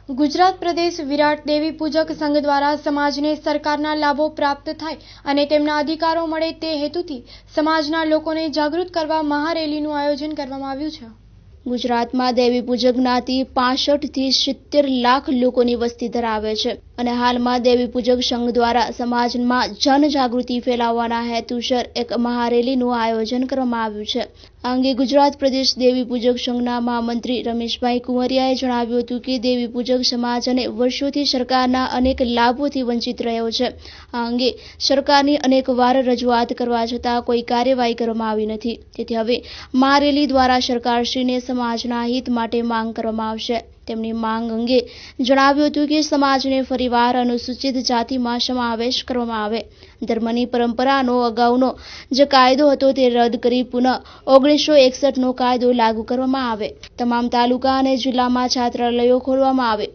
गुजरात प्रदेश विराट देवी पूजक संघ द्वारा समाजने सरकारना लाभो प्राप्त थाय अने तेमना अधिकारो मळे ते हेतुथी समाजना लोकोने जागृत करवा महारेलीनुं आयोजन करवामां आव्युं छे। गुजरात में देवी पूजक ज्ञाति 65 થી 70 लाख लोकोनी वस्ती धरावे छे અને હાલમાં દેવી પૂજક સંઘ દ્વારા સમાજમાં જનજાગૃતિ ફેલાવવાના હેતુસર એક મહારેલીનું આયોજન કરવામાં આવ્યું છે। આ અંગે ગુજરાત પ્રદેશ દેવી પૂજક સંઘના મહામંત્રી રમેશભાઈ કુંવરિયાએ જણાવ્યું હતું કે દેવી પૂજક સમાજ અને વર્ષોથી સરકારના અનેક લાભોથી વંચિત રહ્યો છે। આ અંગે સરકારની અનેકવાર રજૂઆત કરવા છતાં કોઈ કાર્યવાહી કરવામાં આવી નથી, તેથી હવે મહારેલી દ્વારા સરકારશ્રીને સમાજના હિત માટે માંગ કરવામાં આવશે। તેમની માંગ અંગે જણાવ્યું હતું કે સમાજને ફરીવાર અનુસૂચિત જાતિમાં સમાવેશ કરવામાં આવે, ધર્મની પરંપરાનો અગાઉનો જે કાયદો હતો તે રદ કરી પુનઃ 1961નો કાયદો લાગુ કરવામાં આવે, તમામ તાલુકા અને જિલ્લામાં છાત્રાલયો ખોલવામાં આવે,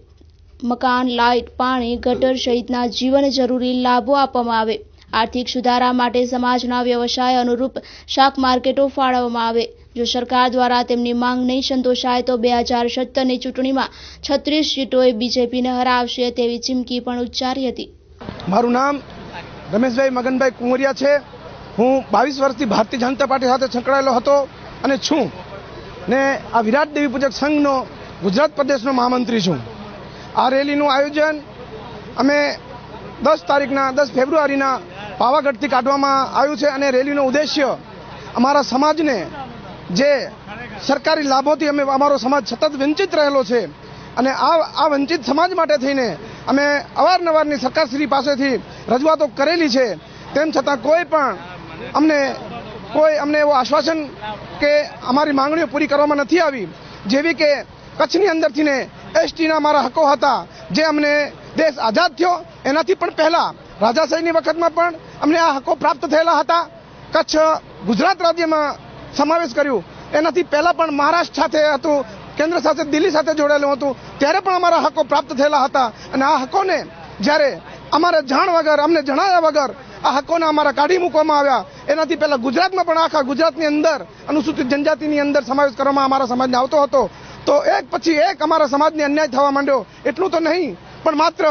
મકાન, લાઇટ, પાણી, ગટર સહિતના જીવન જરૂરી લાભો આપવામાં આવે, આર્થિક સુધારા માટે સમાજના વ્યવસાય અનુરૂપ શાક માર્કેટો ફાળવવામાં આવે। જો સરકાર द्वारा તેમની માંગ નહીં સંતોષાય તો 2017ની ચૂંટણીમાં 36 સીટોએ બીજેપીને હરાવશે તેવી ચીમકી પણ ઉચ્ચારી હતી। મારું નામ રમેશભાઈ મગનભાઈ કુંવરિયા છે। હું 22 વર્ષથી ભારતીય જનતા પાર્ટી સાથે સંકળાયેલો હતો અને છું ને આ વિરાટ દેવી પૂજક સંઘનો ગુજરાત પ્રદેશનો મહામંત્રી છું। આ રેલીનું આયોજન અમે 10 ફેબ્રુઆરીના પાવાગઢથી કાઢવામાં આવ્યું છે અને રેલીનો ઉદ્દેશ્ય અમારા સમાજને જે સરકારી લાભોથી અમે અમારો સમાજ સતત વંચિત રહેલો છે અને આ વંચિત સમાજ માટે થઈને અમે અવારનવારની સરકારશ્રી પાસેથી રજૂઆતો કરેલી છે, તેમ છતાં કોઈ પણ અમને એવો આશ્વાસન કે અમારી માંગણીઓ પૂરી કરવામાં નથી આવી। જેવી કે કચ્છની અંદરથી ને એસટીના અમારા હકો હતા, જે અમને દેશ આઝાદ થયો એનાથી પણ પહેલા રાજાશાહીની વખતમાં પણ અમને આ હકો પ્રાપ્ત થયેલા હતા। કચ્છ ગુજરાત રાજ્યમાં સમાવેશ કર્યું એનાથી પહેલા પણ મહારાષ્ટ્ર સાથે હતું, કેન્દ્ર શાસિત દિલ્હી સાથે જોડાયેલું હતું, ત્યારે પણ અમારા હકો પ્રાપ્ત થયેલા હતા અને આ હકોને જ્યારે અમારે જાણ વગર અમને જણાવ્યા વગર આ હકોને અમારા કાઢી મૂકવામાં આવ્યા। એનાથી પહેલા ગુજરાતમાં પણ આખા ગુજરાતની અંદર અનુસૂચિત જનજાતિની અંદર સમાવેશ કરવામાં અમારા સમાજને આવતો હતો, તો એક પછી એક અમારા સમાજને અન્યાય થવા માંડ્યો। એટલું તો નહીં પણ માત્ર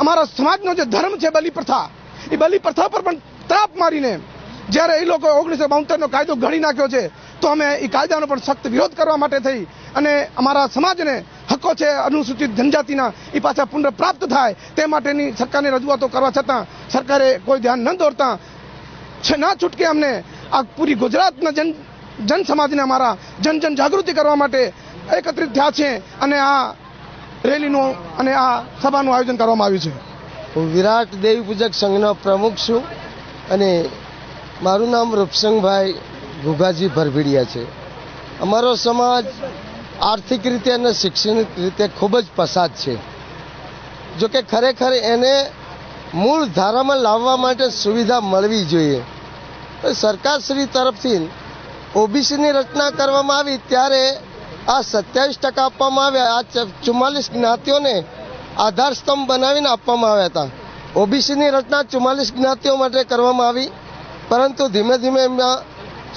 અમારા સમાજનો જે ધર્મ છે બલિ પ્રથા, એ બલિ પ્રથા પર પણ ત્રાપ મારીને જ્યારે એ લોકો 1972નો કાયદો ઘડી નાખ્યો છે, તો અમે એ કાયદાનો પણ સખ્ત વિરોધ કરવા માટે થઈ અને અમારા સમાજને હકો છે અનુસૂચિત જનજાતિના એ પાછા પુનઃપ્રાપ્ત થાય તે માટેની સરકારને રજૂઆતો કરવા છતાં સરકારે કોઈ ધ્યાન ન દોરતા ના છૂટકે અમને આ પૂરી ગુજરાતના જન સમાજને અમારા જન જાગૃતિ કરવા માટે એકત્રિત થયા છે અને આ રેલીનું અને આ સભાનું આયોજન કરવામાં આવ્યું છે। હું વિરાટ દેવી પૂજક સંઘનો પ્રમુખ છું અને મારું નામ રૂપસંગભાઈ ગુગાજી ભરભીડિયા છે। અમારો સમાજ આર્થિક રીતે અને શૈક્ષણિક રીતે ખૂબ જ પછાત છે, જો કે ખરેખર એને મૂળ ધારામાં લાવવા માટે સુવિધા મળવી જોઈએ। સરકારશ્રી તરફથી ઓબીસીની રચના કરવામાં આવી ત્યારે આ 27% આપવામાં આવ્યા। આ 44 જ્ઞાતિઓને આધાર સ્તંભ બનાવીને આપવામાં આવ્યા હતા। ઓબીસીની રચના 44 જ્ઞાતિઓ માટે કરવામાં આવી, પરંતુ ધીમે ધીમે એમના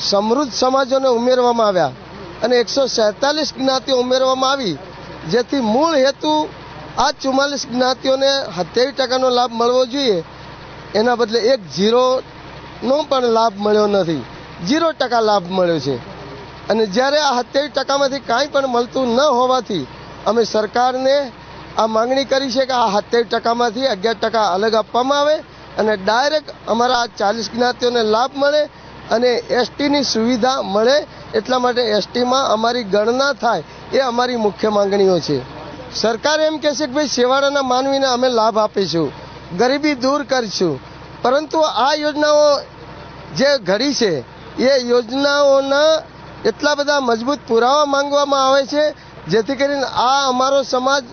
સમૃદ્ધ સમાજોને ઉમેરવામાં આવ્યા અને 147 જ્ઞાતિઓ ઉમેરવામાં આવી, જેથી મૂળ હેતુ આ 44 જ્ઞાતિઓને 27%નો લાભ મળવો જોઈએ, એના બદલે 1-0નો પણ લાભ મળ્યો નથી, 0% લાભ મળ્યો છે। અને જ્યારે આ 27%માંથી કાંઈ પણ મળતું ન હોવાથી અમે સરકારને આ માંગણી કરી છે કે આ 27%માંથી 11% અલગ આપવામાં આવે અને ડાયરેક્ટ અમારા 40 જ્ઞાતિઓને લાભ મળે અને એસટીની સુવિધા મળે, એટલા માટે એસટીમાં અમારી ગણના થાય એ અમારી મુખ્ય માંગણીઓ છે। સરકાર એમ કહેશે કે ભાઈ છેવાડાના માનવીને અમે લાભ આપીશું, ગરીબી દૂર કરીશું, પરંતુ આ યોજનાઓ જે ઘડી છે એ યોજનાઓના એટલા બધા મજબૂત પુરાવા માંગવામાં આવે છે, જેથી કરીને આ અમારો સમાજ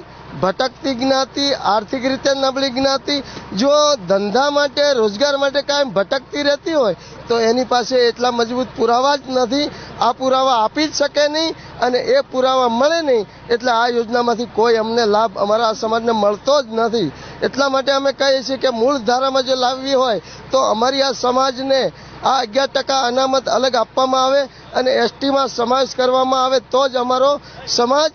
ભટકતી જ્ઞાતિ, આર્થિક રીતે નબળી જ્ઞાતિ જો ધંધા માટે રોજગાર માટે કાયમ ભટકતી રહેતી હોય તો એની પાસે એટલા મજબૂત પુરાવા જ નથી। આ પુરાવા આપી જ શકે નહીં અને એ પુરાવા મળે નહીં એટલે આ યોજનામાંથી કોઈ અમને લાભ અમારા સમાજને મળતો જ નથી। એટલા માટે અમે કહીએ છીએ કે મૂળ ધારામાં જો લાવવી હોય તો અમારી આ સમાજને આ 11% અનામત અલગ આપવામાં આવે અને એસટીમાં સમાવેશ કરવામાં આવે, તો જ અમારો સમાજ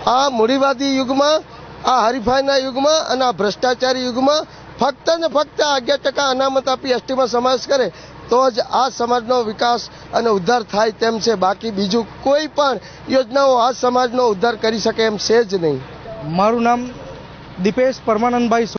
આ મૂડીવાદી યુગમાં આ હરીફાઈના યુગમાં અને આ ભ્રષ્ટાચારી યુગમાં ફક્ત ને ફક્ત 11% અનામત આપી એસટીમાં સમાવેશ કરે તો જ આ સમાજનો વિકાસ અને ઉદ્ધાર થાય તેમ છે. બાકી બીજું કોઈ પણ યોજનાઓ આ સમાજનો ઉદ્ધાર કરી શકે એમ છે જ નહીં. મારું નામ દીપેશ પરમાનંદભાઈ